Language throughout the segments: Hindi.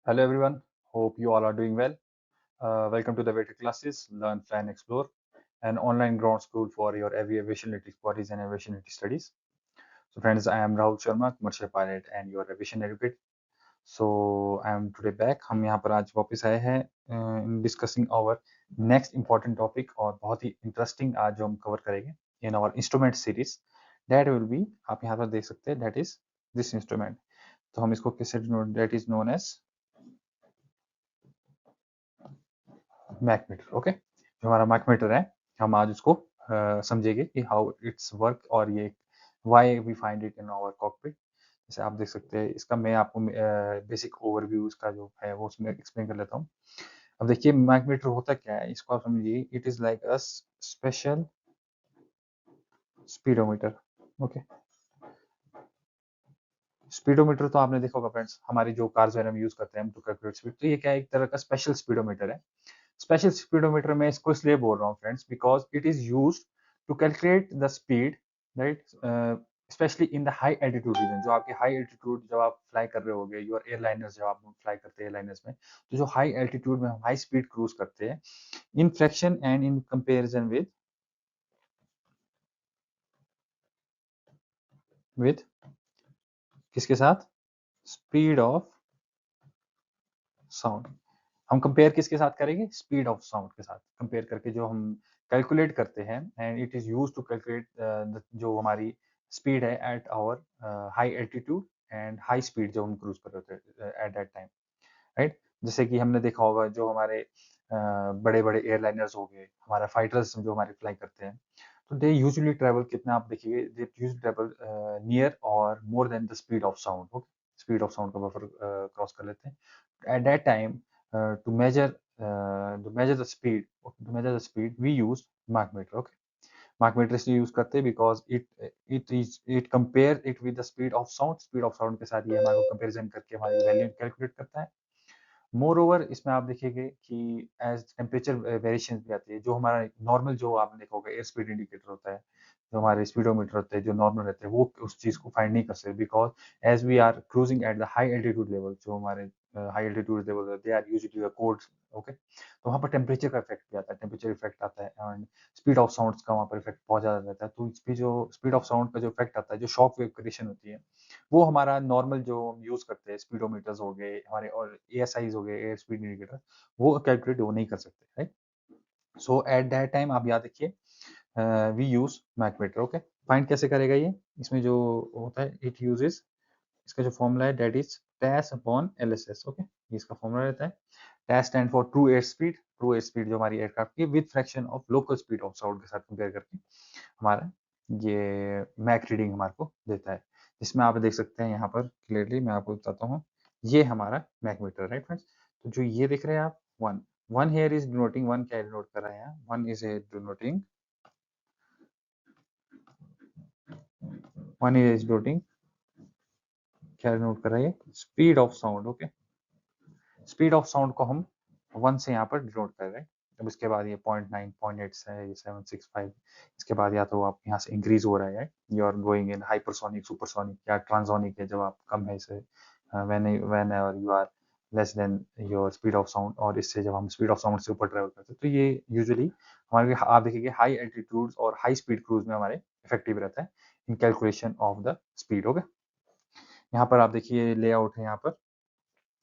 Hello everyone, hope you all are doing well. Welcome to the Vetted Classes, Learn, Plan, Explore, an online ground school for your aviation bodies and aviation studies. So friends, I am Rahul Sharma, commercial pilot and your aviation educate. So I am today back. हम यहाँ पर आज वापस आए हैं in discussing our next important topic और बहुत ही interesting आज जो हम cover करेंगे in our instrument series. That will be आप यहाँ पर देख सकते हैं that is this instrument. तो हम इसको किससे that is known as Machmeter okay जो हमारा मैकमीटर है हम आज उसको समझेंगे कि हाउ इट्स वर्क और ये why we find it in our cockpit जैसे आप देख सकते हैं इसका मैं आपको बेसिक ओवरव्यू इसका जो है वो उसमें एक्सप्लेन कर लेता हूँ अब देखिए मैकमीटर होता क्या है इसको आप समझिए it is like a special speedometer okay speedometer तो आपने देखा होगा फ्रेंड्स हमारी जो कार्स वगैरह में यूज करते हैं हम टू कैलकुलेट स्पीड तो ये क्या है एक तरह का स्पेशल स्पीडोमीटर है स्पेशल स्पीडोमीटर में इसको इसलिए बोल रहा हूँ friends because it is use to calculate the speed right specially in the high altitude region जो आपके हाई एल्टीट्यूड जब आप फ्लाई कर रहे होगे योर एयरलाइनर्स जब आप फ्लाई करते हैं एयरलाइनर्स में तो जो हाई एल्टीट्यूड में हम हाई स्पीड क्रूज करते हैं in fraction and in comparison with किसके साथ स्पीड ऑफ साउंड हम कंपेयर किसके साथ करेंगे स्पीड ऑफ साउंड के साथ कंपेयर करके जो हम कैलकुलेट करते हैं and it is use to calculate जो हमारी स्पीड है at our high altitude and high speed जो हम क्रूज कर रहे होते हैं एट दैट टाइम राइट जैसे कि हमने देखा होगा जो हमारे बड़े बड़े एयरलाइनर्स हो गए हमारा फाइटर्स जो हमारे फ्लाई करते हैं तो दे यूजुअली ट्रेवल कितना आप देखिए दे यूजुअली ट्रेवल नियर और more than the speed of sound okay speed of sound का बफर क्रॉस कर लेते हैं eight that time to measure the speed to measure the speed we use Mach meter okay Mach meter इसलिए यूज करते हैं because it compare it with the speed of sound के साथ ये हमारे को comparison करके हमारी वैल्यू कैलकुलेट करता है मोर ओवर इसमें आप देखेंगे कि एज टेम्परेचर वेरिएशन भी आती है जो हमारा नॉर्मल जो आपने देखा होगा एयर स्पीड इंडिकेटर होता है जो हमारे स्पीडोमीटर होते हैं जो नॉर्मल रहते हैं वो उस चीज को फाइंड नहीं कर सकते because as we are cruising at the high altitude level जो हमारे high altitude level they are usually cold okay तो वहाँ पर टेम्परेचर का इफेक्ट भी आता है टेम्परेचर इफेक्ट आता है एंड स्पीड ऑफ साउंड का वहाँ पर इफेक्ट बहुत ज्यादा रहता है तो इस पे जो स्पीड ऑफ साउंड का जो इफेक्ट आता है जो शॉक वेव क्रिएशन होती है वो हमारा नॉर्मल जो हम यूज करते हैं स्पीडोमीटर्स हो गए हमारे और एएसआईज हो गए एयर स्पीड इंडिकेटर वो कैलकुलेट वो नहीं कर सकते right so at that time आप याद रखिए वी यूज मैकमीटर ओके फाइंड कैसे करेगा ये इसमें जो होता है इट यूजेस इसका जो फॉर्मूला है that is TAS upon LSS okay ये इसका फॉर्मूला रहता है TAS stand for true air speed जो हमारी एयरक्राफ्ट की with fraction of local speed of sound के साथ कंपेयर करके हमारा ये मैक रीडिंग हमारे को देता है इसमें आप देख सकते हैं यहाँ पर क्लियरली मैं आपको बताता हूँ ये हमारा मैक मीटर राइट फ्रेंड्स तो जो ये देख रहे हैं आप one here is denoting one क्या डिनोट कर रहा है यहाँ one is denoting one is denoting क्या डिनोट कर रहा है speed of sound okay speed of sound को हम वन से यहाँ पर डिनोट कर रहे हैं अब इसके बाद ये 0.9 0.8 है ये 765 इसके बाद या तो आप यहाँ से इंक्रीज हो रहा है you are going in hypersonic supersonic या ट्रांसोनिक है जब आप कम है इसे whenever you are less than your speed of sound और इससे जब हम स्पीड ऑफ साउंड से ऊपर ट्रेवल करते हैं तो ये यूजुअली हमारे आप देखेंगे हाई एल्टीट्यूड और हाई स्पीड क्रूज में हमारे इफेक्टिव रहता है इन calculation of the speed okay यहाँ पर आप देखिए लेआउट है यहाँ पर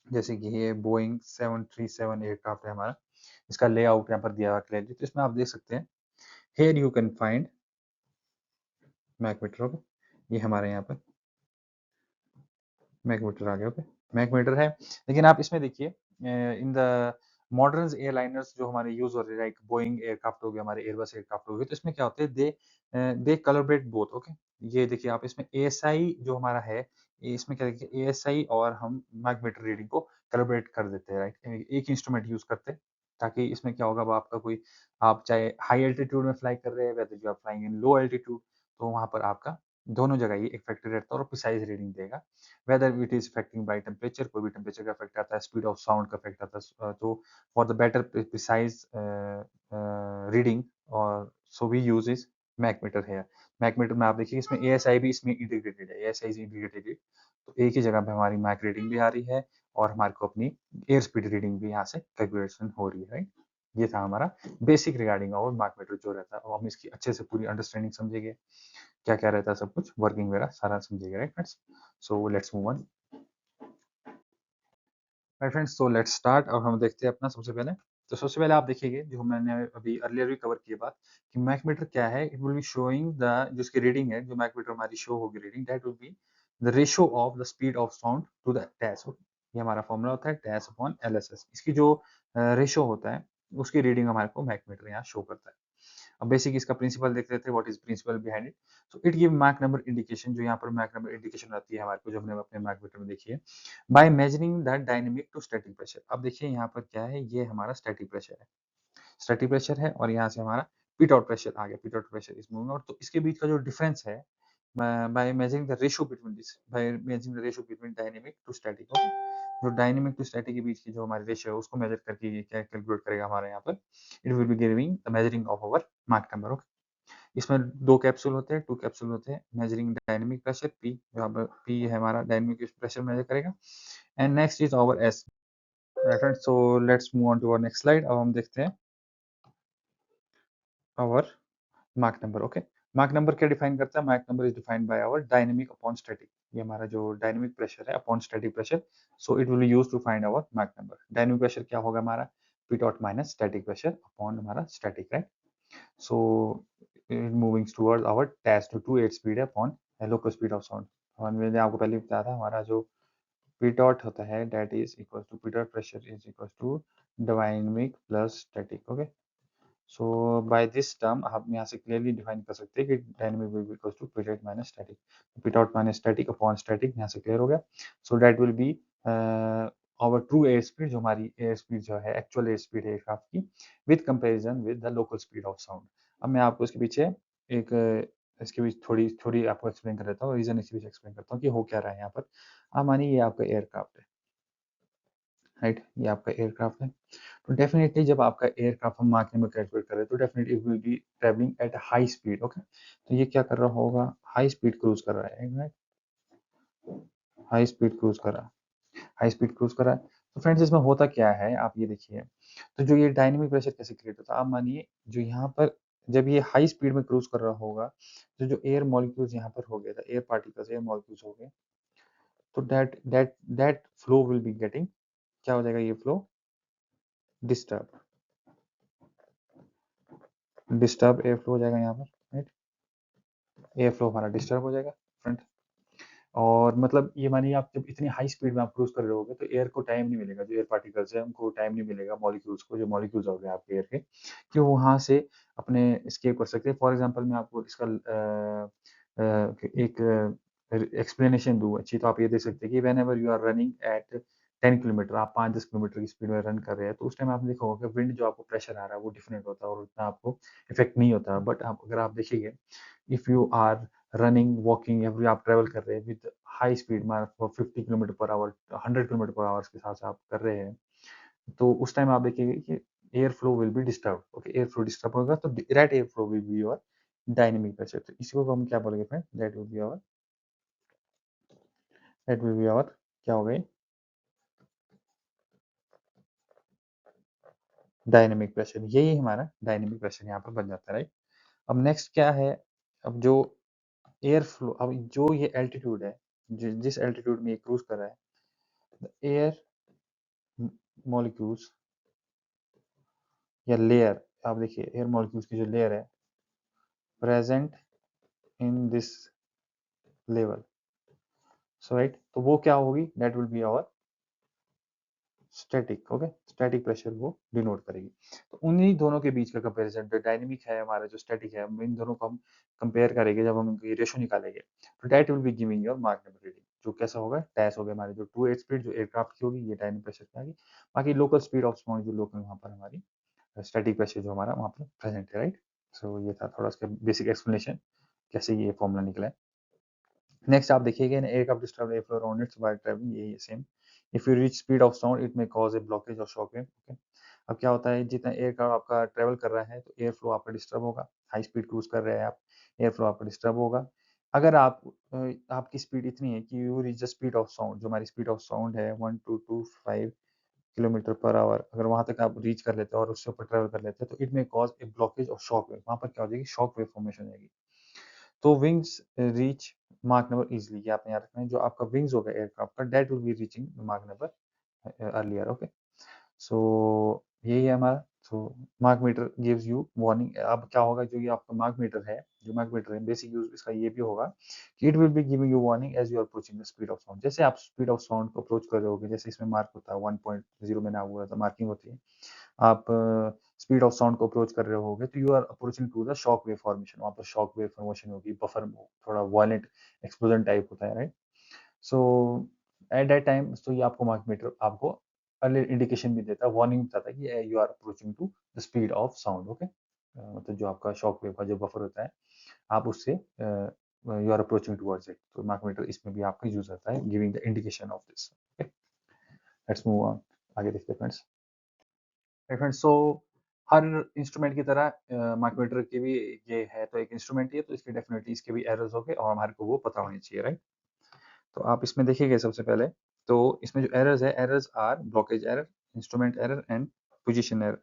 जैसे कि ये बोइंग 737 एयरक्राफ्ट है हमारा इसका लेआउट यहाँ पर दिया हुआ क्लियरली तो इसमें आप देख सकते हैं here you can find Machmeter okay ये हमारे यहाँ पर मैकमीटर आ गया ओके मैकमीटर है लेकिन आप इसमें देखिए इन द मॉडर्न एयरलाइनर्स जो हमारे यूज हो रहे हैं लाइक बोइंग एयरक्राफ्ट हो गए हमारे एयरबस एयरक्राफ्ट हो गए तो इसमें क्या होते हैं दे कलरब्रेट बोथ ओके ये देखिए आप इसमें एएसआई जो हमारा है इसमें क्या देखिए एएसआई और हम मैकमीटर रीडिंग को कलरब्रेट कर देते हैं राइट एक इंस्ट्रूमेंट यूज करते हैं ताकि इसमें क्या होगा आपका कोई आप चाहे हाई एल्टीट्यूड में फ्लाई कर रहे हैं whether you are flying in low altitude तो वहां पर आपका दोनों जगह ये इफेक्टेड रहता है और प्रिसाइज रीडिंग देगा whether it is affecting by temperature कोई भी टेम्परेचर का इफेक्ट आता है स्पीड ऑफ साउंड का इफेक्ट आता है तो for the better precise reading और सो वी यूज इज मैकमीटर है मैकमीटर में आप देखिए इसमें एएसआई भी इसमें इंटीग्रेटेड है एएसआई इज इंटीग्रेटेड तो एक ही जगह पे हमारी मैक रीडिंग भी आ रही है और हमारे को अपनी एयर स्पीड रीडिंग भी यहाँ से कैलकुलेशन हो रही है, राइट। ये था हमारा बेसिक रिगार्डिंग और मार्क मीटर जो रहता है, और हम इसकी अच्छे से पूरी अंडरस्टैंडिंग समझेंगे, क्या क्या रहता है सब कुछ, वर्किंग वगैरह सारा समझेंगे, right friends. So let's move on. Right friends, so let's start. और हम देखते हैं अपना सबसे पहले, तो सबसे पहले आप देखिएगा जो मैंने अभी अर्लियर भी कवर किया बात कि मैकमीटर क्या है। It will be showing the, जो इसकी रीडिंग है, जो मैकमीटर हमारी शो होगी reading, that will be the ratio of the speed of sound to the dash. ये हमारा फॉर्मूला होता है डैश अपॉन एलएसएस। इसकी जो रेशियो होता है उसकी रीडिंग हमारे को मैकमीटर यहाँ शो करता है। अब बेसिक इसका प्रिंसिपल देख लेते हैं, what is principle behind it. So it give Mach number indication, जो यहाँ पर मैक नंबर इंडिकेशन आती है हमारे को, जो हमने अपने मैकमीटर में देखी है, by measuring the dynamic to static pressure. अब देखिए यहाँ पर क्या है, ये हमारा स्टैटिक प्रेशर है, स्टैटिक प्रेशर है, और यहाँ से हमारा पिट आउट प्रेशर आ गया, pitot pressure is moving out. तो इसके बीच का जो डिफरेंस है, by measuring the ratio between this, by measuring the ratio between dynamic to static, okay? जो डायनेमिक टू स्टैटिक के बीच की जो हमारी रेशियो है उसको मेजर करके ये क्या कैलकुलेट करेगा हमारे यहाँ पर, it will be giving the measuring of our mark number, okay. इसमें दो कैप्सूल होते हैं, टू कैप्सूल होते हैं, मेजरिंग डायनेमिक प्रेशर पी, जो अब पी है हमारा डायनेमिक प्रेशर मेजर करेगा, and next is our S. Right, so let's move on to our next slide. अब हम देखते हैं our mark number, okay. Mark number क्या डिफाइन करता है, mark number is defined by our dynamic upon static. ये हमारा जो डायनेमिक प्रेशर है upon static pressure, so it will be used to find our mark number. Dynamic pressure क्या होगा हमारा, P dot minus static pressure upon हमारा static, right. So moving towards our test to at speed है upon local speed of sound. और मैंने आपको पहले बताया था हमारा जो पी डॉट होता है that is equal to, P dot pressure is equal to dynamic plus static, okay. So by this term आप यहाँ से क्लियरली डिफाइन कर सकते हैं कि dynamic will be equal to P dot minus static, P dot minus static upon static, यहाँ से क्लियर हो गया। So that will be our true air speed, जो हमारी एयर स्पीड जो है, एक्चुअल एयर स्पीड है एयरक्राफ्ट की, with comparison with the local speed of sound. अब मैं आपको इसके पीछे एक इसके बीच थोड़ी थोड़ी आपको एक्सप्लेन कर देता हूँ, रीजन इसके बीच एक्सप्लेन करता हूँ कि हो क्या रहा है यहाँ पर। अब मानिए ये आपका एयरक्राफ्ट है, राइट, ये आपका एयरक्राफ्ट है। तो डेफिनेटली जब आपका एयरक्राफ्ट हम मार्क नंबर कैलकुलेट करें तो definitely it will be travelling at high speed, okay. तो ये क्या कर रहा होगा, हाई स्पीड क्रूज कर रहा है, राइट, हाई स्पीड क्रूज कर रहा है, हाई स्पीड क्रूज कर रहा है। तो फ्रेंड्स इसमें होता क्या है, आप ये देखिए, तो जो ये डायनेमिक प्रेशर कैसे क्रिएट होता है, आप मानिए जो यहाँ पर जब ये हाई स्पीड में क्रूज कर रहा होगा, तो जो एयर मॉलिक्यूल्स यहाँ पर हो गए थे, एयर पार्टिकल्स, एयर मॉलिक्यूल्स हो गए, तो that flow will be getting, क्या हो जाएगा, ये flow disturb, disturb air flow हो जाएगा यहाँ पर, राइट, एयर फ्लो हमारा डिस्टर्ब हो जाएगा फ्रंट। और मतलब ये मानिए आप जब इतनी हाई स्पीड में आप क्रूज कर रहे होगे तो एयर को टाइम नहीं मिलेगा, जो एयर पार्टिकल्स है उनको टाइम नहीं मिलेगा, मॉलिक्यूल्स को, जो मॉलिक्यूल्स हो गए आपके एयर के, कि वो वहाँ से अपने स्केप कर सकते हैं। फॉर एग्जांपल मैं आपको इसका एक एक्सप्लेनेशन दूँ अच्छी, तो आप ये देख सकते हैं कि whenever you are running at 10 kilometre, आप 5-10 किलोमीटर की स्पीड में रन कर रहे हैं, तो उस टाइम आपने देखा होगा कि विंड जो आपको प्रेशर आ रहा है वो डिफरेंट होता है और उतना आपको इफेक्ट नहीं होता। बट आप अगर आप देखिए, if you are running, walking, या फिर आप ट्रैवल कर रहे हैं विद हाई स्पीड में 50 kilometre per hour, 100 kilometre per hour के साथ से आप कर रहे हैं, तो उस टाइम आप देखेंगे कि air flow will be disturb, okay, air flow disturb होगा, तो that air flow will be your dynamic pressure. तो इसी को हम क्या बोलेंगे friend, that will be our, that will be our, क्या हो गई, डायनेमिक प्रेशर। यही हमारा डायनेमिक प्रेशर यहाँ पर बन जाता है, राइट। अब नेक्स्ट क्या है, अब जो एयर फ्लो, अब जो ये एल्टीट्यूड है, जिस एल्टीट्यूड में ये क्रूज कर रहा है, एयर मॉलिक्यूल्स या लेयर, आप देखिए एयर मॉलिक्यूल्स की जो लेयर है present in this level, so right, तो वो क्या होगी, that will be our static, okay, static pressure वो डिनोट करेगी। तो उन्हीं दोनों के बीच का कंपैरिजन, जो डायनेमिक है हमारा, जो स्टैटिक है, इन दोनों को हम कंपेयर करेंगे जब हम इनकी रेशो निकालेंगे, तो that will be giving your mark number reading, जो कैसा होगा, डैश हो गया हमारी जो टू एट स्पीड जो एयरक्राफ्ट की होगी, ये डायनेमिक प्रेशर की आएगी। बाकी लोकल स्पीड ऑफ साउंड जो लोकल वहाँ पर हमारी स्टैटिक प्रेशर जो हमारा वहाँ पर प्रेजेंट है, राइट। सो ये था थोड़ा इसका बेसिक एक्सप्लेनेशन कैसे ये फॉर्मूला निकला है। नेक्स्ट आप देखिएगा, aircraft disturb air flow around its while travelling, यही है same. If you reach speed of sound it may cause A blockage और शॉक वेव, ओके। अब क्या होता है, जितना एयरक्राफ्ट आपका ट्रैवल कर रहा है तो एयर फ्लो आपका डिस्टर्ब होगा, हाई स्पीड क्रूज कर रहे हैं आप, एयर फ्लो आपका डिस्टर्ब होगा। अगर आप आपकी स्पीड इतनी है कि you reach the speed of sound, जो हमारी स्पीड ऑफ साउंड है 1225 किलोमीटर पर आवर, अगर वहाँ तक आप रीच कर लेते हो और उससे ऊपर ट्रैवल कर लेते हैं तो it may cause A blockage और शॉक वेव, वहाँ पर क्या हो जाएगी, शॉक वेव फॉर्मेशन हो जाएगी। तो wings reach mark number easily, ये आपने याद रखना है, जो आपका विंग्स होगा एयरक्राफ्ट का दैट विल बी रीचिंग मार्क नंबर अर्लियर, ओके। सो यही है हमारा। सो मार्क मीटर गिव्स यू वार्निंग। अब क्या होगा, जो ये आपका मार्क मीटर है, जो मार्क मीटर है बेसिक यूज इसका ये भी होगा कि it will be giving you warning as you are approaching the speed of sound. जैसे आप स्पीड ऑफ साउंड को अप्रोच कर रहे होगे, जैसे इसमें मार्क होता है 1.0 में ना हुआ था, मार्किंग होती है, आप स्पीड ऑफ साउंड को अप्रोच कर रहे होगे तो you are approaching to the shock wave formation, वहाँ पर शॉक वेव फॉर्मेशन होगी, बफर थोड़ा वायलेंट एक्सप्लोजन टाइप होता है, right. So at that time तो ये आपको मार्क मीटर आपको अर्ली इंडिकेशन भी देता है, वार्निंग बताता है कि you are approaching to the speed of sound, okay. मतलब जो आपका शॉक वेव का जो बफर होता है, आप उससे you are approaching towards it, तो मार्क मीटर इसमें भी आपका यूज होता है, giving the indication of this, okay. Let's move on, आगे देखते हैं फ्रेंड्स। फ्रेंड्स, सो हर इंस्ट्रूमेंट की तरह मार्क मीटर की भी ये है, तो एक इंस्ट्रूमेंट ही है, तो इसके डेफिनेटली इसके भी एरर्स होंगे और हमारे को वो पता होनी चाहिए, राइट। तो आप इसमें देखिएगा सबसे पहले, तो इसमें जो एरर्स है, errors are blockage error, instrument error and position error.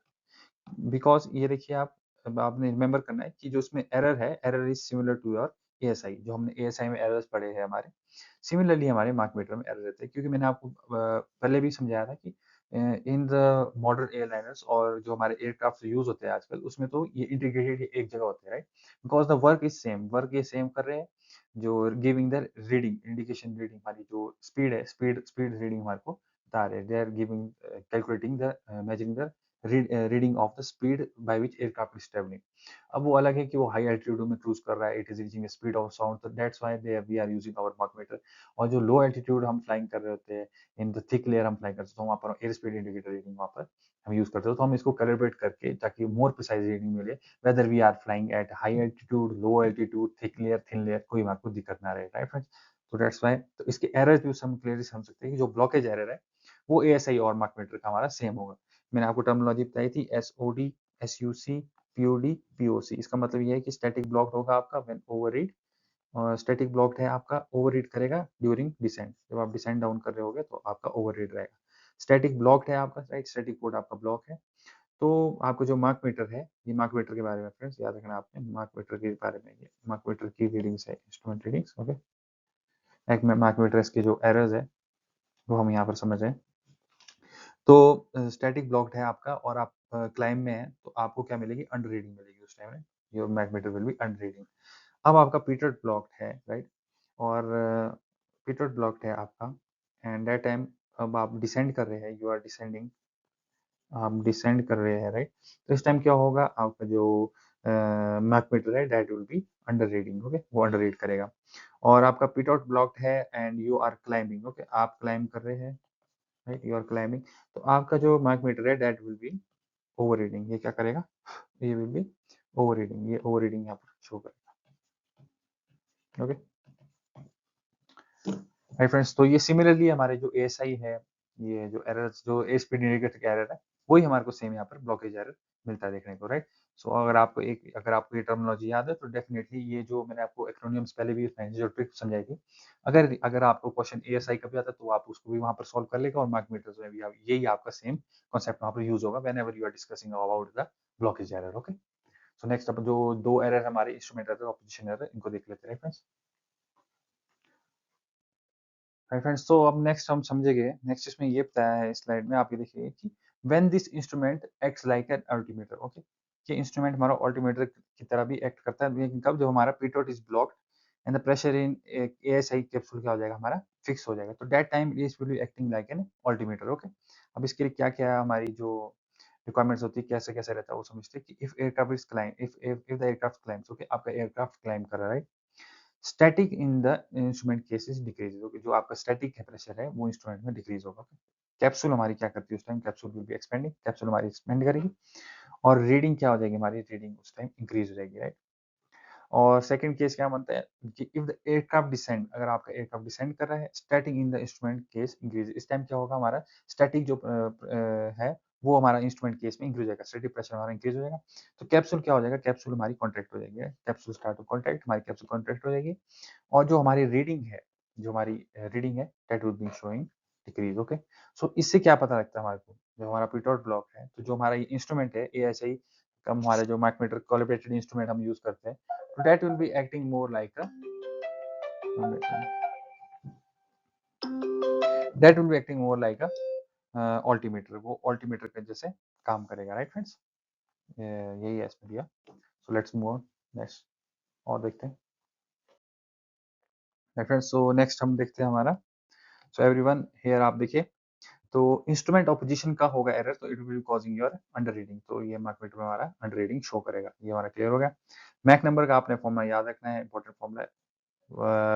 Because ये देखिए आप, अब आपने रिमेंबर करना है कि जो इसमें एरर है, error is similar to your ASI, जो हमने एएसआई में एरर्स पढ़े हैं हमारे, सिमिलरली हमारे मार्क मीटर में एरर रहते हैं, क्योंकि मैंने आपको पहले भी समझाया था कि इन द मॉडर्न एयरलाइनर्स और जो हमारे एयरक्राफ्ट यूज होते हैं आजकल, उसमें तो ये इंटीग्रेटेड एक जगह होते हैं, right. Because the work is same, work ये सेम कर रहे हैं, जो giving the reading indication, reading हमारी जो स्पीड है, स्पीड स्पीड रीडिंग हमारे को बता रहे हैं, they are giving calculating the measuring the reading of the speed by which aircraft is travelling. अब वो अलग है कि वो हाई एल्टीट्यूड में क्रूज कर रहा है, it is reaching speed of sound, तो that's why they we are using our मार्क मीटर। और जो लो एल्टीट्यूड हम फ्लाइंग कर रहे होते हैं, इन द थिक लेयर हम फ्लाइंग करते हैं, तो वहाँ पर एयर स्पीड इंडिकेटर रीडिंग वहाँ पर हम यूज करते हो, तो हम इसको कैलिब्रेट करके ताकि मोर प्रिसाइज रीडिंग मिले, whether we are flying at high altitude, low altitude, thick layer, thin layer, कोई आपको दिक्कत ना रहे, राइट फ्रेंड्स। तो दैट्स व्हाई, तो इसके एरर्स भी हम क्लियरली समझ सकते हैं कि जो ब्लॉकेज एरर है वो एएसआई और मार्क मीटर का हमारा सेम होगा। मैंने आपको टर्मिनोलॉजी बताई थी, एसओडी, एसयूसी, पीओडी, पीओसी। इसका मतलब ये है कि स्टैटिक ब्लॉक होगा आपका व्हेन ओवररीड, और स्टैटिक ब्लॉक्ड है आपका, ओवररीड करेगा ड्यूरिंग डिसेंट, जब आप डिसेंट डाउन कर रहे होगे तो आपका ओवररीड रहेगा। स्टैटिक ब्लॉक्ड है आपका, राइट, स्टैटिक कोड आपका ब्लॉक है। तो आपको जो मार्क मीटर है, ये मार्क मीटर के बारे में फ्रेंड्स याद रखना आपने, मार्क मीटर के बारे में, ये मार्क मीटर की रीडिंग्स है, इंस्ट्रूमेंट रीडिंग्स, ओके। एक मार्क मीटर के जो एरर्स है वो हम यहाँ पर समझ रहे हैं। तो स्टैटिक ब्लॉक्ड है आपका और आप क्लाइम में है, तो आपको क्या मिलेगी, अंडर रीडिंग मिलेगी उस टाइम में, your mark meter will be under reading. अब आपका पीटर्ड ब्लॉक्ड है, राइट, और पीटर्ड ब्लॉक्ड है आपका, एंड दैट टाइम अब आप डिसेंड कर रहे हैं, यू आर डिसेंडिंग, आप डिसेंड कर रहे हैं, राइट। तो इस टाइम क्या होगा, आपका जो मार्क मीटर है that will be under reading, okay, वो अंडर रीड करेगा। और आपका पीटआउट ब्लॉक्ड है and you are climbing, okay, आप क्लाइंब कर रहे हैं, राइट, यू आर क्लाइंबिंग, तो आपका जो मार्क मीटर है that will B over reading, ये क्या करेगा, ये विल बी ओवर रीडिंग, ये ओवर रीडिंग यहाँ पर शो करेगा, ओके। हाय फ्रेंड्स, तो ये सिमिलरली हमारे जो एएसआई है, ये जो एरर्स, जो ए स्पीड इंडिकेटर का एरर है, वही हमारे को सेम यहाँ पर ब्लॉकेज एरर मिलता है देखने को, राइट। सो अगर आपको ये टर्मिनोलॉजी याद है तो डेफिनेटली ये जो मैंने आपको एक्रोनियम्स पहले भी मैंने जो ट्रिक समझाई थी, अगर अगर आपको क्वेश्चन एएसआई का भी आता है तो आप उसको भी वहाँ पर सॉल्व कर लेगा, और मार्क मीटर्स में भी यही आपका सेम कॉन्सेप्ट वहाँ पर यूज होगा whenever you are discussing about the blockage error, okay. So next अब जो दो एरर हमारे इंस्ट्रूमेंट एरर और पोजीशन एरर, इनको देख लेते हैं फ्रेंड्स। हाय फ्रेंड्स, तो अब नेक्स्ट हम समझेंगे, नेक्स्ट इसमें ये बताया है स्लाइड में, आप ये देखिए कि when this instrument acts like an altimeter, okay, ये इंस्ट्रूमेंट हमारा अल्टीमीटर की तरह भी एक्ट करता है, लेकिन कब, जब हमारा pitot is blocked and the pressure in ASI capsule क्या हो जाएगा, हमारा फिक्स हो जाएगा, तो that time it will be acting like an altimeter, okay. अब इसके लिए क्या क्या हमारी जो रिक्वायरमेंट्स होती है, कैसे कैसे रहता है, वो समझते हैं कि if aircraft is climb, if the aircraft climbs, okay, आपका एयरक्राफ्ट क्लाइंब कर रहा है, static in the instrument cases decrease, okay, जो आपका स्टैटिक है प्रेशर है वो इंस्ट्रूमेंट में डिक्रीज होगा, ओके। कैप्सूल हमारी क्या करती है उस time, capsule will be expanding, capsule हमारी एक्सपेंड करेगी, और रीडिंग क्या हो जाएगी, हमारी रीडिंग उस टाइम इंक्रीज हो जाएगी, राइट। और सेकंड केस क्या बनता है कि इफ द एयरक्राफ्ट डिसेंड, अगर आपका एयरक्राफ्ट डिसेंड कर रहा है, static in the instrument case increase, इस टाइम क्या होगा, हमारा स्टैटिक जो है वो हमारा इंस्ट्रूमेंट केस में इंक्रीज हो जाएगा, स्टैटिक प्रेशर हमारा इंक्रीज हो जाएगा। तो कैप्सूल क्या हो जाएगा, कैप्सूल हमारी कॉन्ट्रैक्ट हो जाएगी, कैप्सूल स्टार्ट टू कॉन्ट्रैक्ट, हमारी कैप्सूल कॉन्ट्रैक्ट हो जाएगी। और जो हमारी रीडिंग है, जो हमारी रीडिंग है that will be showing decrease. Okay, so इससे क्या पता लगता है हमारे को, जो हमारा पीटोट ब्लॉक है, तो जो हमारा इंस्ट्रूमेंट है ASI कम हमारे जो माइक्रोमीटर कैलिब्रेटेड इंस्ट्रूमेंट हम यूज करते हैं, तो that will be acting more like a that will be acting more like a altimeter, वो ऑल्टीमीटर के जैसे काम करेगा। राइट फ्रेंड्स, यही है इसमें दिया। सो लेट्स मूव ऑन नेक्स्ट, और देखते हैं। राइट फ्रेंड्स, सो नेक्स्ट हम देखते हैं हमारा, सो एवरीवन हियर आप देखिए, तो इंस्ट्रूमेंट ऑपोजिशन का होगा एरर, तो it will B causing your under reading, तो ये मार्कमीटर में हमारा अंडर रीडिंग शो करेगा। ये हमारा क्लियर हो गया। मैक नंबर का आपने फॉर्मूला याद रखना है, इंपॉर्टेंट फॉर्मूला है,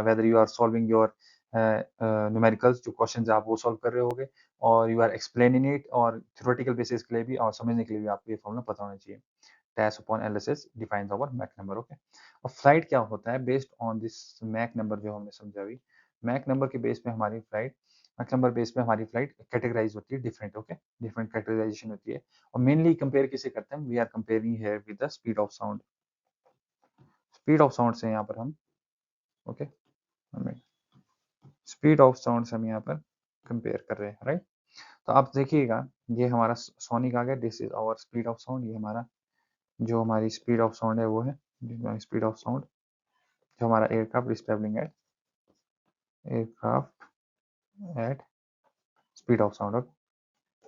whether you are solving your numericals, जो क्वेश्चन आप वो सॉल्व कर रहे होगे, और यू आर एक्सप्लेनिंग इट, और थ्योरेटिकल बेसिस के लिए भी और समझने के लिए भी आपको ये फॉर्मूला पता होना चाहिए। Dash upon LSS defines our Mac number. Okay, और फ्लाइट क्या होता है, based on this mach number जो हमने समझा अभी, मैक नंबर के बेस पे हमारी फ्लाइट, मैक नंबर बेस पे हमारी फ्लाइट कैटेगराइज होती है डिफरेंट। ओके, डिफरेंट कैटेगराइजेशन होती है, और मेनली कंपेयर किसे करते हैं, we are comparing here with the speed of sound. Speed of sound से यहाँ पर हम, ओके, स्पीड ऑफ साउंड से हम यहाँ पर कंपेयर कर रहे हैं। राइट, तो आप देखिएगा, ये हमारा सोनिक आ गया, this is our speed of sound, ये हमारा जो हमारी स्पीड ऑफ साउंड है वो है स्पीड ऑफ साउंड, जो हमारा aircraft is travelling at, aircraft at speed of sound.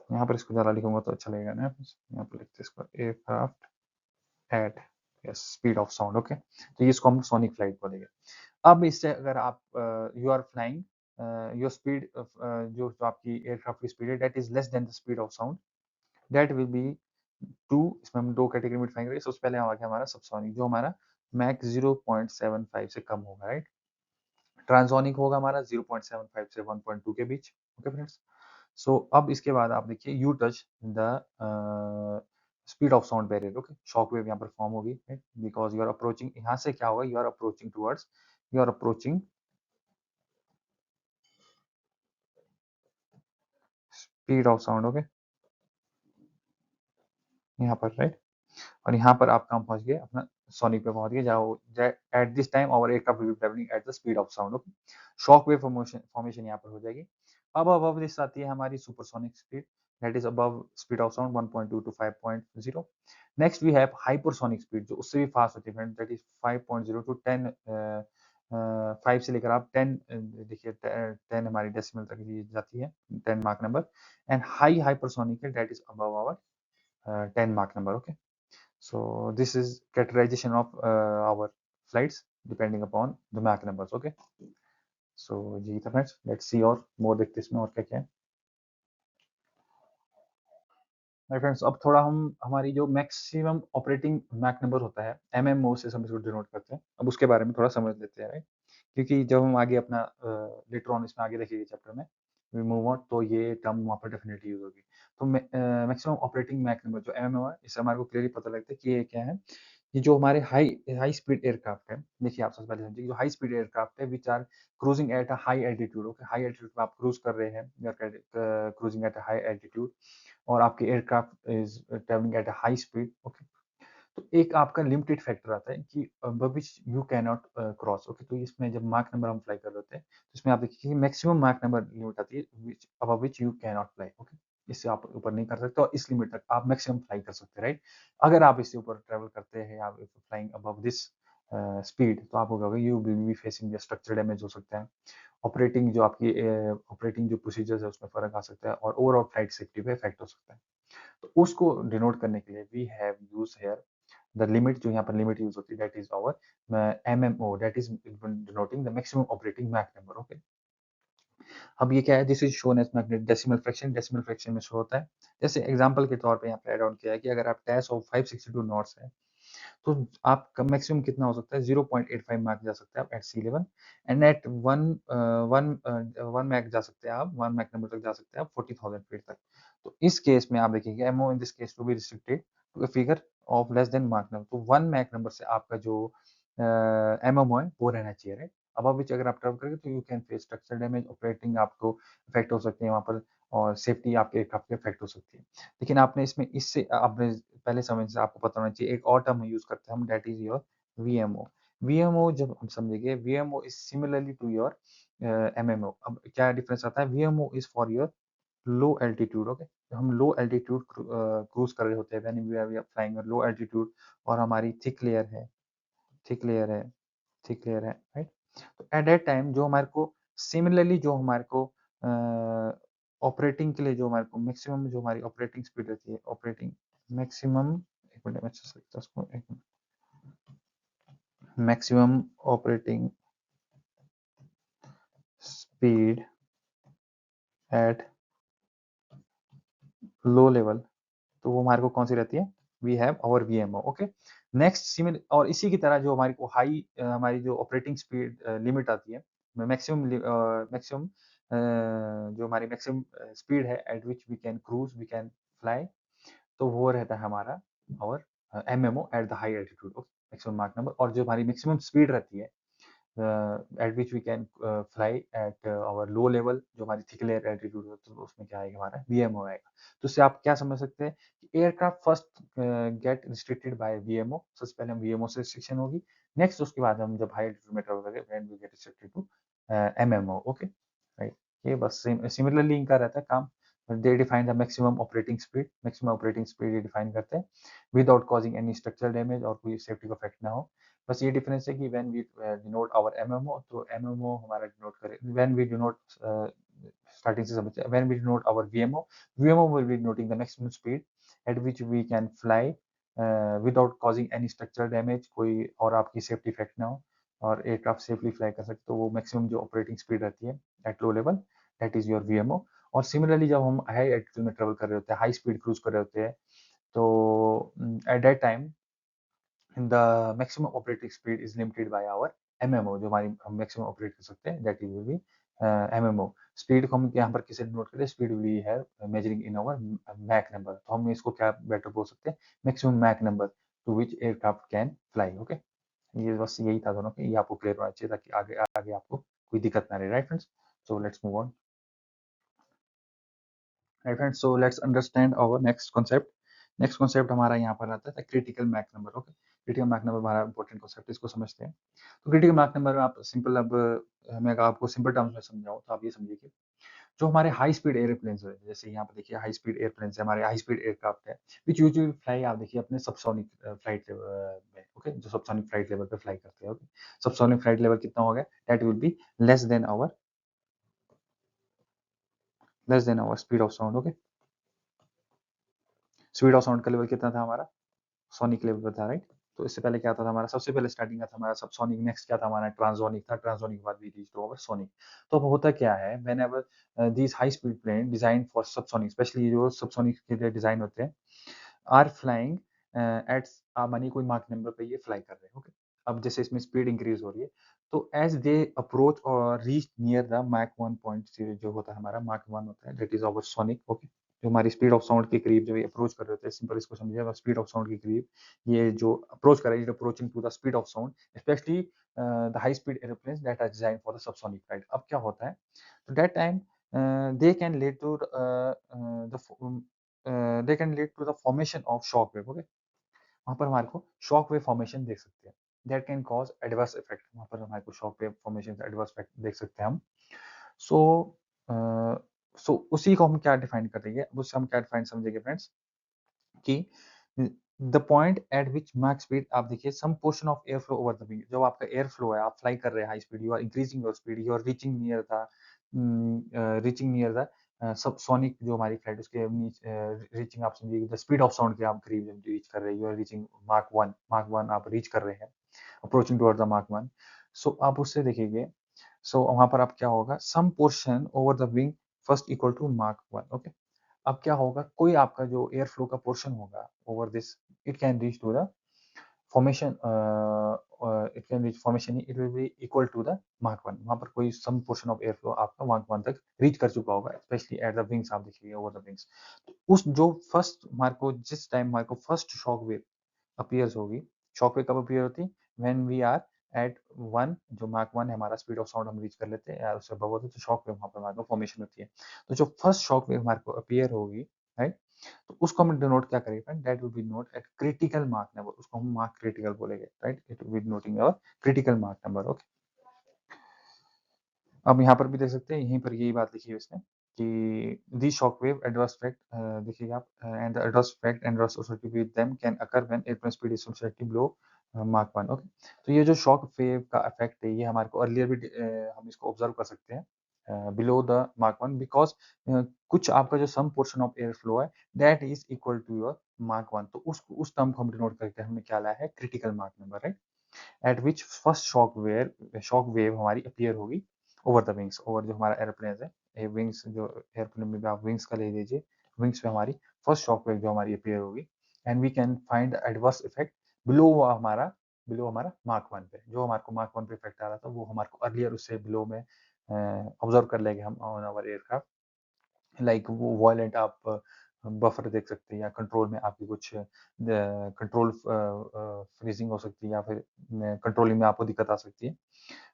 यहाँ पर इसको ज़्यादा लिखूंगा तो अच्छा लगेगा ना, यहाँ पर लिखते हैं इसको aircraft at yes speed of sound. Okay, तो ये इसको हम सोनिक फ्लाइट बोलेंगे। अब इससे अगर आप you are flying, your speed जो आपकी एयरक्राफ्ट की स्पीड है that is less than the speed of sound, that will be two, इसमें हम दो कैटेगरी में डिफाइन करेंगे। सबसे पहले आ गया हमारा सबसोनिक, जो हमारा मैक 0.75 से कम होगा। राइट, ट्रांसोनिक होगा हमारा 0.75 से 1.2 के बीच। ओके फ्रेंड्स, सो अब इसके बाद आप देखिए, you touch the speed of sound barrier. Okay, shock wave यहाँ पर फॉर्म होगी, बिकॉज यू आर अप्रोचिंग, यहाँ से क्या होगा, you are approaching towards, you are approaching speed of sound. Okay, यहाँ पर राइट, और यहाँ पर आप कहाँ पहुंच गए, अपना सोनिक पे पहुंच गए, जाओ एट दिस टाइम और aircraft will be travelling at the speed of sound. Okay, shock wave formation यहाँ पर हो जाएगी। अब अबव दिस आती है हमारी supersonic speed, that is above speed of sound 1.2 to 5.0। Next we have hypersonic speed, जो उससे भी फास्ट होती है फ्रेंड, दैट इज 5.0 टू 10, 5 से लेकर आप 10, देखिए 10 हमारी डेसिमल तक जाती है, 10 मार्क नंबर। एंड हाई हाइपरसोनिक है, दैट इज अबव आवर 10 मार्क number. Okay, so this is categorization of our flights depending upon the Mach numbers. Okay, so जी था फ्रेंड्स, let's see और more देखते इसमें और क्या क्या है। माय फ्रेंड्स, अब थोड़ा हम हमारी जो मैक्सिमम ऑपरेटिंग मैक नंबर होता है, एमएमओ से हम इसको डिनोट करते हैं, अब उसके बारे में थोड़ा समझ लेते हैं। राइट, क्योंकि जब हम आगे अपना लेटर ऑन इसमें आगे देखेंगे चैप्टर में, वी मूव ऑन, तो ये टर्म वहाँ पर डेफिनेटली यूज होगी। तो मैक्सिमम ऑपरेटिंग मैक नंबर जो एमएमओ है, इससे हमारे को क्लियरली पता लगता है कि ये क्या है। ये जो हमारे हाई हाई स्पीड एयरक्राफ्ट है, देखिए आप सबसे पहले समझिए, जो हाई स्पीड एयरक्राफ्ट है which are cruising at a high altitude. Okay, high altitude पे आप क्रूज कर रहे हैं, you are cruising at a high altitude, और आपके aircraft is travelling at a high speed. Okay, तो एक आपका लिमिटेड फैक्टर आता है कि which you can not cross. Okay, तो इसमें जब मार्क नंबर हम फ्लाई कर रहे होते हैं, तो इसमें आप देखिए मैक्सिमम मार्क नंबर लिमिट आती है which above which you can not fly. Okay, इससे आप ऊपर नहीं कर सकते, और इस लिमिट तक आप मैक्सिमम फ्लाई कर सकते हैं। राइट, अगर आप इससे ऊपर ट्रेवल करते हैं, आप फ्लाइंग अबव दिस स्पीड, तो आप होगा you will be facing structure damage हो सकता है, ऑपरेटिंग जो आपकी ऑपरेटिंग जो प्रोसीजर्स है उसमें फर्क आ सकता है, और ओवरऑल फ्लाइट सेफ्टी पे इफेक्ट हो सकता है। तो उसको डिनोट करने के लिए we have use here the limit, जो यहाँ पर लिमिट यूज होती है, that is our MMO, that is denoting the maximum operating mach number. Okay, अब ये क्या है, this is shown as magnet decimal fraction, decimal fraction में शो होता है। जैसे एग्जांपल के तौर पे यहाँ पे ऐड ऑन किया है कि अगर आप डैश ऑफ 562 नॉट्स है, तो आपका मैक्सिमम कितना हो सकता है, 0.85 मैक जा सकते हैं आप at sea level, and at one mach जा सकते हैं आप, वन मैक नंबर तक जा सकते हैं आप 40,000 फीट तक। तो इस केस में आप देखिए MO in this case to be restricted to a figure of less than mark number, तो वन मैक नंबर से आपका जो एमएमओ है वो रहना चाहिए। राइट, अब विच अगर आप ट्रेवल करेंगे तो you can face structure damage, operating आपको इफेक्ट हो सकते हैं वहाँ पर, और सेफ्टी आपके एयरक्राफ्ट की अफेक्ट हो सकती है। लेकिन आपने इसमें इससे आपने पहले समय से आपको पता होना चाहिए, एक और टर्म यूज़ करते हैं हम, that is your VMO. VMO जब हम समझेंगे, VMO is similarly to your MMO. अब क्या डिफरेंस आता है? VMO is for your low altitude, okay. हम लो एल्टीट्यूड क्रूज कर रहे होते हैं, when we are flying low altitude, और हमारी थिक लेयर है थिक लेयर है, राइट? तो एट दैट टाइम जो हमारे को सिमिलरली जो हमारे को ऑपरेटिंग के लिए जो हमारे को मैक्सिमम जो हमारी ऑपरेटिंग स्पीड रहती है, ऑपरेटिंग मैक्सिमम, एक मिनट में अच्छे से लिखता हूँ उसको, एक minute, maximum operating speed at low level, तो वो हमारे को कौन सी रहती है? We have our VMO, okay. Next similar, और इसी की तरह जो हमारी को हाई हमारी जो ऑपरेटिंग स्पीड लिमिट आती है, मैक्सिमम मैक्सिमम जो हमारी मैक्सिमम स्पीड है at which we can cruise, we can fly, तो वो रहता है हमारा और MMO at the high altitude, okay, maximum mark number. और जो हमारी मैक्सिमम स्पीड रहती है at which we can fly at our low level, जो हमारी थिक लेयर एल्टीट्यूड होती है, तो उसमें क्या आएगा? हमारा वीएमओ आएगा। तो इससे आप क्या समझ सकते हैं कि aircraft first get restricted by VMO. सबसे पहले हम वीएमओ से रिस्ट्रिक्शन होगी, नेक्स्ट उसके बाद हम जब हाई एल्टीट्यूड में ट्रैवल करेंगे, when we get restricted to MMO, okay, right. ये बस सिमिलरली इनका रहता है काम। They define the maximum operating speed ये डिफाइन करते हैं without causing any structural damage, और कोई सेफ्टी को अफेक्ट ना हो। बस ये डिफरेंस है कि when we denote our MMO, तो एमएमओ हमारा डिनोट करे, व्हेन वी डिनोट स्टार्टिंग से समझते हैं, when we denote our VMO, VMO will be denoting the maximum speed at which we can fly without causing any structural damage, कोई और आपकी सेफ्टी इफेक्ट ना हो, और एयरक्राफ्ट सेफली फ्लाई कर सकते, तो वो मैक्सिमम जो ऑपरेटिंग स्पीड रहती है eight low level, that is your VMO. और सिमिलरली जब हम हाई एल्टीट्यूड में ट्रेवल कर रहे होते हैं, हाई स्पीड क्रूज कर रहे होते हैं, तो at that time the maximum operating speed is limited by our MMO, जो हमारी हम मैक्सिमम ऑपरेट कर सकते हैं, that is will be MMO। Speed को हम यहाँ पर किसे डिनोट करें? स्पीड विल बी है measuring in our Mac number, तो हम इसको क्या बेटर बोल सकते हैं? Maximum Mach number to which aircraft can fly, okay. ये बस यही था दोनों के, ये आपको क्लियर होना चाहिए ताकि आगे आगे आपको कोई दिक्कत ना रहे, right friends? So let's move on, right friends. So let's understand our next concept. Next concept हमारा यहाँ पर आता है critical Mach number, okay. Critical Mach number हमारा इंपॉर्टेंट कॉन्सेप्ट, इसको समझते हैं। तो क्रिटिकल मैक नंबर आप सिंपल, अब मैं अगर आपको सिंपल टर्म्स में समझाऊं तो आप ये समझिए कि जो हमारे हाई स्पीड एयरप्लेन्स है, जैसे यहाँ पर देखिए हाई स्पीड एयरप्लेन्स है, हमारे हाई स्पीड एयरक्राफ्ट है, विच यूजुअली फ्लाई, आप देखिए अपने सबसोनिक फ्लाइट में, ओके, जो सबसोनिक फ्लाइट लेवल पे फ्लाई करते हैं, ओके। सबसोनिक फ्लाइट लेवल कितना हो गया? That will be less than our speed of sound, okay. Speed of sound का लेवल कितना था हमारा? सोनिक लेवल पर था, राइट? तो इससे पहले क्या था हमारा? सबसे पहले स्टार्टिंग का था हमारा सबसोनिक, नेक्स्ट क्या था हमारा? ट्रांसोनिक था, ट्रांसोनिक के बाद वी रीच्ड ओवर सोनिक। तो अब होता क्या है, whenever these high speed plane design for subsonic, specially जो सबसोनिक के लिए डिजाइन होते हैं, आर फ्लाइंग एट मानिए कोई मार्क नंबर पे ये फ्लाई कर रहे हैं, ओके। अब जैसे इसमें स्पीड इंक्रीज हो रही है, तो एज दे अप्रोच और रीच नियर द मैक 1.0, जो होता है हमारा मार्क 1 होता है, that is our sonic, okay. जो हमारी स्पीड ऑफ साउंड के करीब जब ये अप्रोच कर रहे होते हैं, सिंपल इसको समझिए, स्पीड ऑफ साउंड के करीब ये जो अप्रोच कर रहा है, approaching to the speed of sound, specially the high speed aeroplanes that are design for the subsonic flight. अब क्या होता है, तो that time they can lead to the they can lead to the formation of shock wave, okay। वहाँ पर हमारे को शॉक वेव फॉर्मेशन देख सकते हैं, that can cause adverse effect, वहाँ पर हमारे को शॉक वेव फॉर्मेशन से एडवर्स इफेक्ट देख सकते हैं हम। सो सो उसी को हम क्या डिफाइन करेंगे, उससे हम क्या डिफाइन समझेंगे फ्रेंड्स, कि the point at which max speed, आप देखिए some portion of air flow over the wing, जब आपका एयर फ्लो है, आप फ्लाई कर रहे हैं high speed, you are increasing your speed, you are reaching near the subsonic, जो हमारी फ्लाइट उसके रीचिंग, आप समझिए द स्पीड ऑफ साउंड के आप करीब जब रीच कर रहे हैं, यू आर रीचिंग मार्क वन आप रीच कर रहे हैं, अप्रोचिंग टुवर्ड द मार्क वन। सो आप उससे देखिए, सो वहां पर आप क्या होगा, some portion over the wing first equal to मार्क वन, ओके। अब क्या होगा, कोई आपका जो एयर फ्लो का पोर्शन होगा over this, it can reach to the formation, it can reach formation, it will be equal to the मार्क वन। वहां पर कोई some portion of air flow आपका मार्क वन तक रीच कर चुका होगा, स्पेशली एट द विंग्स, आप देखिए ओवर द विंग्स। तो उस जो फर्स्ट हमारे को, जिस टाइम हमारे को फर्स्ट शॉक वेव अपीयर्स होगी, शॉक वेव कब अपीयर होती है? व्हेन वी आर एट 1, जो मार्क 1 है हमारा स्पीड ऑफ साउंड हम रीच कर लेते हैं या उससे अबव होते तो शॉक वेव वहाँ पर हमारे को फॉर्मेशन होती है। तो जो फर्स्ट शॉक वेव हमारे को अपीयर होगी, राइट, तो उसको हम डिनोट क्या करेंगे friend, that will B note eight critical mark number, उसको हम मार्क क्रिटिकल बोलेंगे, right, it will B noting your critical mark number. Okay, अब यहाँ पर भी देख सकते हैं, यहीं पर यही बात लिखी है इसने कि दी शॉक वेव एडवर्स इफेक्ट, देखिएगा आप, and the adverse effect and adverse associated with them can occur when airplane speed is substantially below Mach 1। Okay, तो ये जो शॉक वेव का इफेक्ट है ये हमारे को अर्लियर भी हम इसको ऑब्जर्व कर सकते हैं बिलो द Mach 1, बिकॉज कुछ आपका जो some portion of air flow है that is equal to your Mach 1, तो उस टर्म को हम डिनोट करके हमने क्या लाया है, critical mark number, right, eight which first shock wave हमारी अपीयर होगी ओवर द विंग्स, ओवर जो हमारा एरोप्लेन है, ये विंग्स, जो एरोप्लेन में भी आप विंग्स का ले लीजिए, विंग्स पे हमारी फर्स्ट शॉक वेव जो हमारी अपीयर होगी, and we can find adverse effect below हमारा मार्क 1 पे, जो हमारे को मार्क 1 पे इफेक्ट आ रहा था वो हमारे को अर्लियर उससे बिलो में ऑब्जर्व कर लेंगे हम ऑन आवर एयरक्राफ्ट। लाइक वो वॉयलेंट आप बफर देख सकते हैं, या कंट्रोल में आपकी कुछ कंट्रोल फ्रीजिंग हो सकती है, या फिर कंट्रोलिंग में आपको दिक्कत आ सकती है,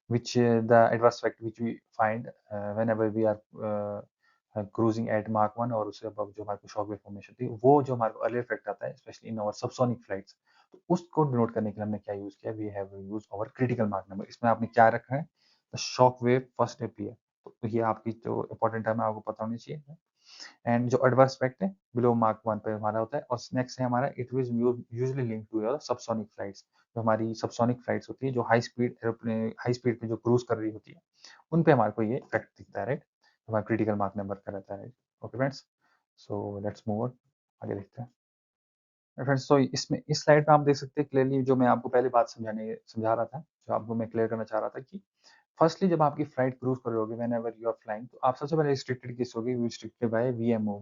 which the adverse effect which we find whenever we are cruising at Mach 1 और उससे above जो हमारे को शॉक वेव फॉर्मेशन थी, वो जो हमारे को अर्लियर इफेक्ट आता है specially in our subsonic flights, तो उसको डिनोट करने के लिए हमने क्या यूज किया, we have use our critical mark number. इसमें आपने क्या रखा है, the shock wave first appear, तो ये आपकी जो इंपॉर्टेंट टर्म है आपको पता होनी चाहिए। एंड जो एडवर्स इफेक्ट है बिलो मार्क 1 पे हमारा होता है, और नेक्स्ट है हमारा it was usually link to your subsonic flights, जो हमारी सबसोनिक फ्लाइट्स होती है, जो high speed aeroplane high speed पे जो क्रूज कर रही होती है, उन पे हमारे को ये इफेक्ट दिखता है, राइट, हमारा क्रिटिकल मार्क नंबर का रहता है, right. Okay friends, so let's move on, आगे देखते हैं। फ्रेंड्स, तो इसमें इस स्लाइड में आप देख सकते हैं क्लियरली, जो मैं आपको पहले बात समझा रहा था, जो आपको मैं क्लियर करना चाह रहा था कि फर्स्टली जब आपकी फ्लाइट क्रूज कर रहे होगे, whenever you are flying, तो आप सबसे पहले रिस्ट्रिक्टेड किस होगी, restricted by VMO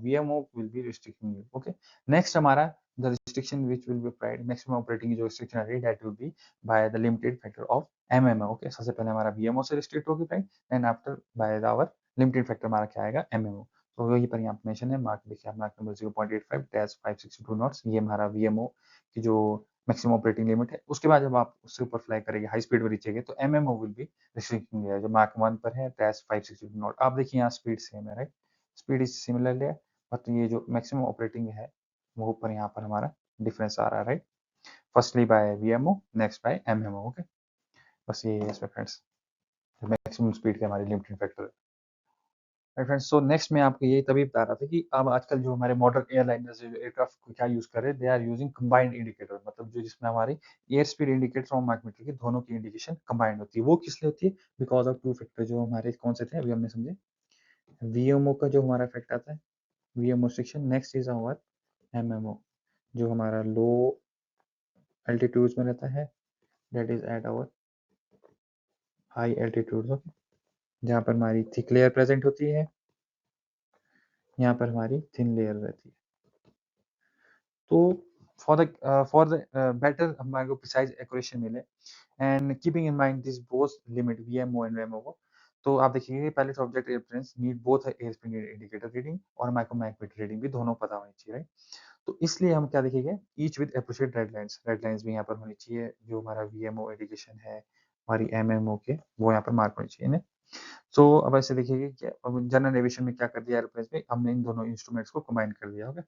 will be restricting you. Okay, next हमारा the restriction which will be applied, maximum operating जो रिस्ट्रिक्शन है that will be by the limited factor of MMO. Okay, सबसे पहले हमारा वीएमओ से रिस्ट्रिक्ट होगी flight, and after by our limited factor हमारा क्या आएगा, एमएमओ। तो वही पर यहाँ मेंशन है, मार्क देखिए आप, मार्क नंबर 0.85 डैश 562 नॉट्स, ये हमारा वीएमओ की जो मैक्सिमम ऑपरेटिंग लिमिट है। उसके बाद जब आप उससे ऊपर फ्लाई करेंगे, हाई स्पीड पर रीचेंगे, तो एमएमओ विल बी रिस्ट्रिक्टिंग है, जो मार्क 1 पर है डैश 562 नॉट। आप देखिए यहाँ स्पीड सेम है, राइट, स्पीड इज सिमिलर है, बट ये जो मैक्सिमम ऑपरेटिंग है वो ऊपर यहाँ पर हमारा डिफरेंस आ रहा है, right, firstly by VMO, next by MMO. Okay, बस ये है इसमें फ्रेंड्स, मैक्सिमम स्पीड के हमारे लिमिटिंग फैक्टर है। फ्रेंड्स, सो नेक्स्ट मैं आपको यही तभी बता रहा था कि अब आजकल जो हमारे मॉडर्न एयरलाइनर्स एयरक्राफ्ट को क्या यूज कर रहे हैं, they are using combined indicator, मतलब जो जिसमें हमारी एयर स्पीड इंडिकेटर और मार्क मीटर की दोनों की इंडिकेशन कंबाइंड होती है। वो किस लिए होती है, बिकॉज ऑफ टू फैक्टर, जो हमारे कौन से थे अभी हमने समझे, वीएमओ का जो हमारा इफेक्ट आता है, VMO section, next is our MMO, जो हमारा लो एल्टीट्यूड्स में रहता है, that is at our high altitude, जहाँ पर हमारी थिक लेयर प्रेजेंट होती है, यहाँ पर हमारी थिन लेयर रहती है। तो फॉर द बेटर हमारे को प्रिसाइज एक्यूरेशन मिले, and keeping in mind this both limit VMO and MO, तो आप देखिए pilot object airplanes need both air speed indicator reading और माइक्रोमीटर रीडिंग भी दोनों पता होनी चाहिए, राइट। तो इसलिए हम क्या देखेंगे, ईच विद एप्रोप्रिएट रेडलाइंस भी यहाँ पर होनी चाहिए, जो हमारा वीएमओ इंडिकेशन है हमारी एमएमओ के, वो यहाँ पर मार्क होनी चाहिए। सो अब ऐसे देखिए कि जनरल एविएशन में क्या कर दिया एरोप्लेन में, हमने इन दोनों इंस्ट्रूमेंट्स को कंबाइन कर दिया। Okay,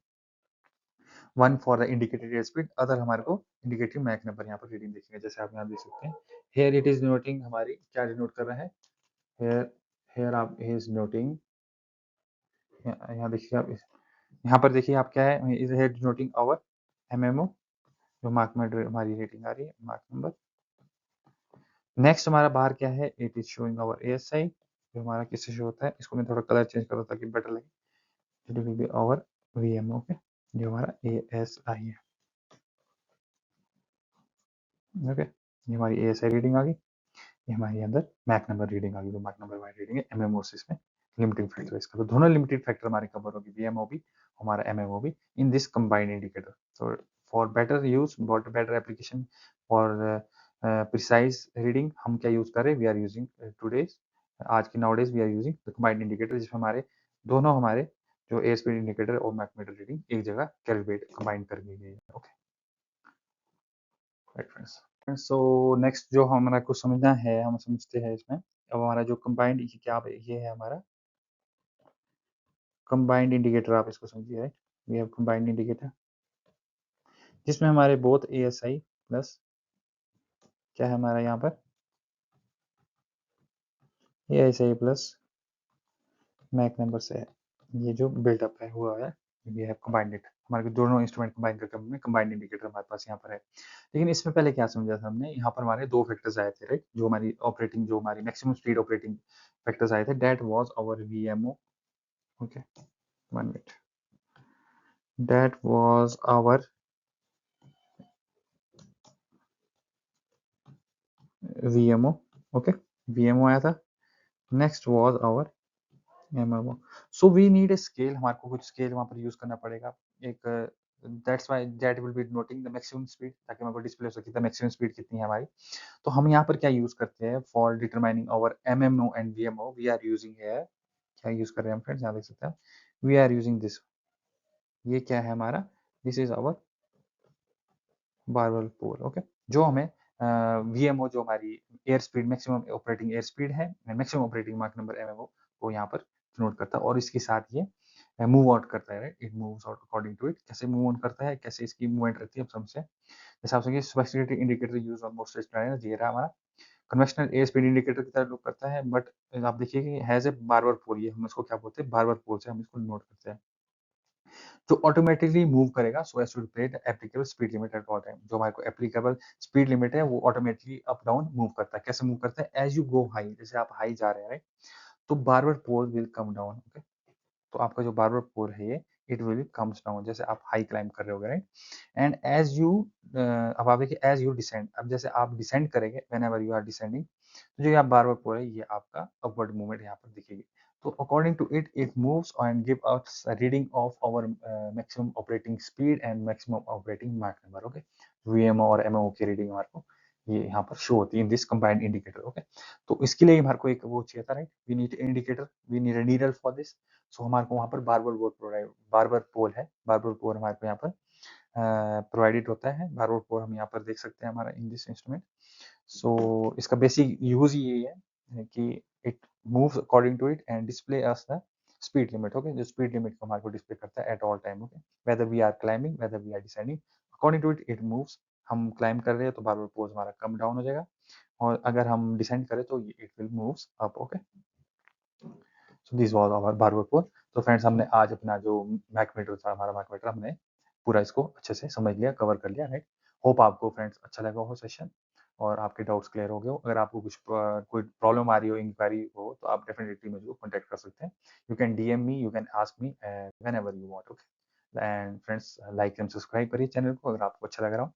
one for the indicated air speed, other हमारे को इंडिकेटिव मैक नंबर यहाँ पर रीडिंग देखेंगे, जैसे आप यहाँ देख सकते हैं, हेयर इट इज डिनोटिंग हमारी क्या डिनोट कर रहा है, हेयर हेयर आप इज नोटिंग, यहाँ देखिए आप, यहाँ पर देखिए आप क्या है, is here denoting our MMO, जो मार्क में हमारी रेटिंग आ रही है, मार्क नंबर। नेक्स्ट हमारा बाहर क्या है, it is showing our ASI, जो हमारा किससे शो होता है, इसको मैं थोड़ा कलर चेंज कर रहा ताकि बेटर लगे, it will be our VMO के, जो हमारा एएसआई है। ओके, ये हमारी एएसआई रीडिंग आ गई, ये हमारे अंदर मैक नंबर रीडिंग आ गई, तो मैक नंबर हमारी रीडिंग है, एमएमओ से इसमें लिमिटिंग फैक्टर इसका, तो दोनों लिमिटेड फैक्टर हमारे कवर होगी, वीएमओ भी हमारा एमएमओ भी, इन दिस कंबाइंड इंडिकेटर। तो for better use, better application, for precise reading, हम क्या यूज कर रहे हैं, वी आर यूजिंग टूडेज, आज की nowadays we are using the combined indicator, जिसमें हमारे दोनों हमारे जो एयर स्पीड इंडिकेटर और मैक्रोमीटर रीडिंग एक जगह कैलकुलेट कंबाइन कर दी गई है। Okay, right friends. So next जो हमारा को समझना है, हम समझते हैं इसमें। अब हमारा जो कंबाइंड ये क्या ये है हमारा कंबाइंड इंडिकेटर, आप इसको समझिए, right. We have combined indicator जिसमें हमारे बोथ एएसआई प्लस क्या है हमारा यहाँ पर एएसआई प्लस मैक नंबर से है, ये जो बिल्डअप है हुआ है, ये है कंबाइंड इट, हमारे दोनों इंस्ट्रूमेंट कंबाइन करके हमने कंबाइंड इंडिकेटर हमारे पास यहाँ पर है। लेकिन इसमें पहले क्या समझा था हमने, यहाँ पर हमारे दो फैक्टर्स आए थे, राइट। जो हमारी मैक्सिमम स्पीड ऑपरेटिंग फैक्टर्स आए थे, that was our VMO, okay, 1 minute, that was our VMO, okay, VMO आया था। Next was our MMO. So we need a scale, हमारे को कुछ स्केल वहाँ पर यूज करना पड़ेगा। एक that's why that will B noting the maximum speed, ताकि हमारे को डिस्प्ले हो सके द मैक्सिमम स्पीड कितनी है हमारी। तो हम यहाँ पर क्या यूज करते हैं for determining our MMO and VMO, we are using here, क्या यूज कर रहे हैं हम फ्रेंड्स, यहाँ देख सकते हैं, वी आर यूजिंग दिस, ये क्या है हमारा, this is our barber pole, okay. जो हमें वीएमओ जो हमारी air speed maximum operating air speed है, मैक्सिमम ऑपरेटिंग मार्क नंबर एमएमओ को यहाँ पर नोट करता है, और इसके साथ ये मूव आउट करता है, right. It moves out according to it, कैसे मूव ऑन करता है, कैसे इसकी मूवमेंट रहती है, अब समझते हैं। जैसे आप समझिए specific indicator use on most stationary, ये रहा हमारा कन्वेंशनल एयर स्पीड इंडिकेटर की तरह लुक करता है, बट आप देखिए कि हैज ए बारबर पोल, ये हम इसको क्या बोलते हैं, बारबर पोल से हम इसको नोट करते हैं, जो ऑटोमेटिकली मूव करेगा so as to replay the applicable speed limit at all time. जो हमारे को एप्लीकेबल स्पीड लिमिट है वो ऑटोमेटिकली अप डाउन मूव करता है। कैसे मूव करता है, एज यू गो हाई, जैसे आप हाई जा रहे हैं, राइट, तो barber pole will come down, okay. तो आपका जो बारबर पोल है ये इट विल कम्स डाउन, जैसे आप हाई क्लाइंब कर रहे हो, राइट। एंड एज यू अब आप देखिए एज यू डिसेंड, अब जैसे आप डिसेंड करेंगे whenever you are descending, तो जो यहाँ बारबर पोल है ये आपका अपवर्ड मूवमेंट यहाँ पर दिखेगी। तो according to it it moves and give us reading of our maximum operating speed and maximum operating मार्क नंबर, ओके। वीएमओ और एमएमओ की रीडिंग हमारे को ये यहाँ पर शो होती है in this combined indicator, okay. तो इसके लिए हमारे को एक वो चाहिए था, right, we need indicator, we need a needle for this. So हमारे को वहाँ पर बारबर पोल है, बारबर पोल हमारे को यहाँ पर प्रोवाइडेड होता है। बारबर पोल हम यहाँ पर देख सकते हैं हमारा इन दिस इंस्ट्रूमेंट। सो इसका बेसिक यूज ये है कि it moves according to it and display us the speed limit, okay. जो स्पीड लिमिट को हमारे को डिस्प्ले करता है at all time, okay, whether we are climbing whether we are descending, according to it it moves. हम क्लाइंब कर रहे हैं तो बारबर पोज हमारा कम डाउन हो जाएगा, और अगर हम डिसेंड करें तो it will moves up, okay. So this was our barber pole. तो फ्रेंड्स हमने आज अपना जो मैकमीटर था, हमारा मैकमीटर, हमने पूरा इसको अच्छे से समझ लिया, कवर कर लिया, राइट। होप आपको फ्रेंड्स अच्छा लगा हो सेशन, और आपके डाउट्स क्लियर हो गए हो। अगर आपको कुछ कोई प्रॉब्लम आ रही हो, इंक्वायरी हो, तो आप डेफिनेटली मुझे कॉन्टैक्ट कर सकते हैं। You can DM me, you can ask me when ever you want, okay. And friends like and subscribe करिए चैनल को अगर आपको अच्छा लग रहा हो,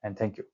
एंड थैंक यू।